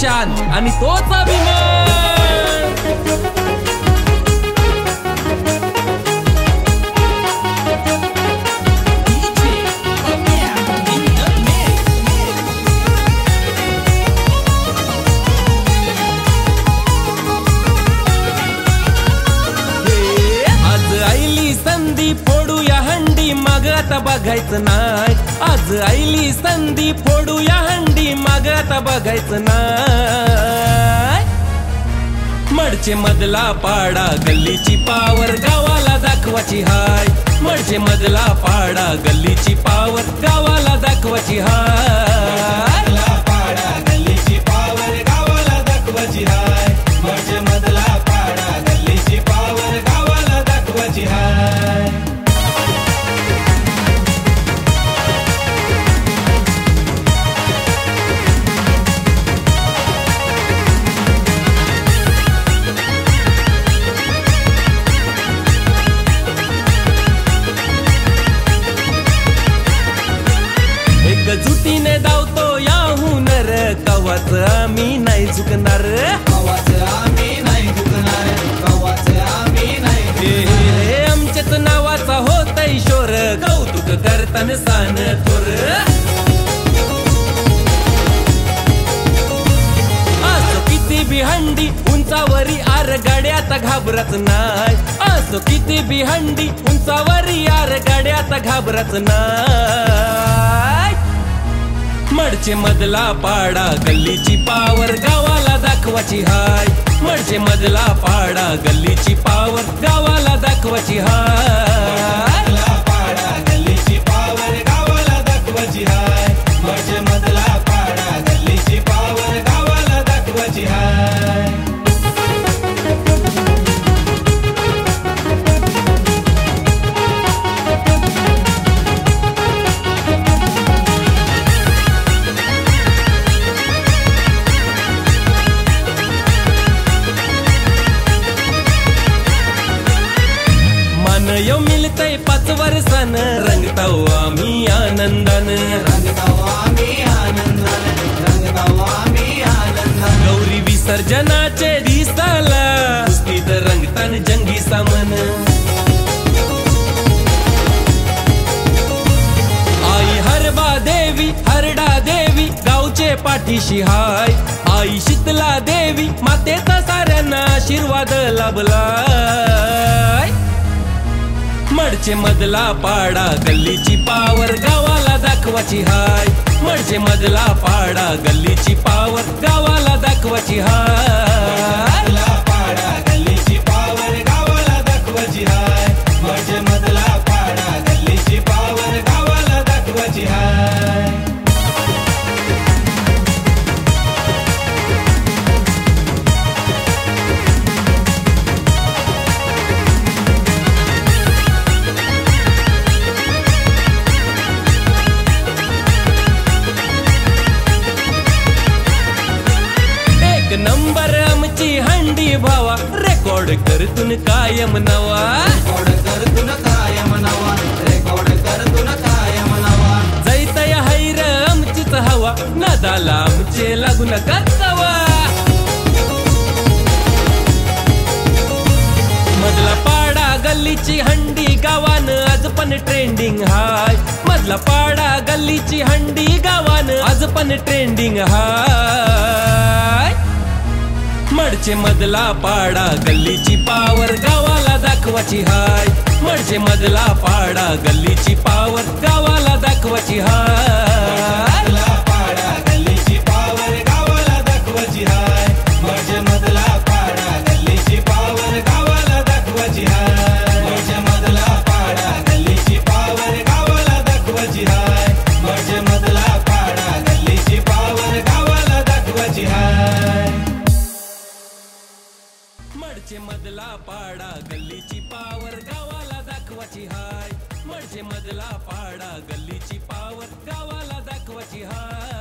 शान आणि तोच अभिमान। फोडूया हंडी माग आता बघायचं नाय, आज आईली संधी फोडूया हंडी माग आता बघायचं नाय। मडचे मधला पाडा गल्लीची पावर गावाला दाखवायची हाय, मडचे मधला पाडा गल्लीची पावर गावाला दाखवायची हाय। पाडा गल्लीची पावर गावाला दाखवायची हाय, मडचे मधला पाडा गल्लीची पावर गावाला दाखवायची हाय। एकजुटीने धावतो याहून र कवाच आम्ही नाही झुकणार, कवाच आम्ही नाही झुकणार, कवाच आम्ही नाही। हे आमच्याच नावाचा होतय शोर कौतुक करताना सान थोर। असो किती बी हंडी उंचावरी आर गाड्यात घाबरत नाय, असो किती बी हंडी उंचावरी आर गाड्यात घाबरत नाय। मडचे मधला पाडा गल्लीची पावर गावाला दाखवायची हाय, मडचे मधला पाडा गल्लीची पावर गावाला दाखवायची हाय। पाडा गल्लीची पावर गावाला दाखवायची हाय, मडचे मधला पाडा गल्लीची पावर गावाला दाखवायची हाय। यो मिलतय 5 वर्षान रंगताव आम्ही आनंदान, रंगताव आम्ही आनंदान, रंगताव आम्ही आनंदान। गौरी विसर्जनाचे दिसाला कुस्तीत रंगतान जंगी सामन। आई हरबा देवी हरडा देवी गावचे पाठीशी हाय, आई शीतला देवी मातेचा साऱ्यांना आशीर्वाद लाभलाय। मडचे मधला पाडा गल्लीची पावर गावाला दाखवायची हाय, मडचे मधला पाडा गल्लीची पावर गावाला दाखवायची हाय। पाडा गल्लीची पावर गावाला दाखवायची हाय, मडचे मधला पाडा गल्लीची पावर गावाला दाखवायची हाय। नंबर आमची हंडी भावा रेकॉर्ड करतून कायम नवा, रेकॉर्ड करतून कायम नवा, रेकॉर्ड करतून कायम नवा। जैतय हैर आमचीच हवा नादाला आमचे लागू नका तवा। मधला पाडा गल्लीची हंडी गावान आज पण ट्रेंडिंग हाय, मधला पाडा गल्लीची हंडी गावान आज पण ट्रेंडिंग हाय। मडचे मधला पाडा गल्लीची पावर गावाला दाखवायची हाय, मडचे मधला पाडा गल्लीची पावर गावाला दाखवायची हाय। पाडा गल्लीची पावर गावाला दाखवायची हाय, मडचे मधला पाडा गल्लीची पावर गावाला दाखवायची हाय, मडचे मधला पाडा गल्लीची पावर गावाला दाखवायची हाय, मडचे मधला पाडा गल्लीची पावर गावाला दाखवायची हाय। मडचे मधला पाडा गल्लीची पावर गावाला दाखवायची हाय, मडचे मधला पाडा गल्लीची पावर गावाला दाखवायची हाय।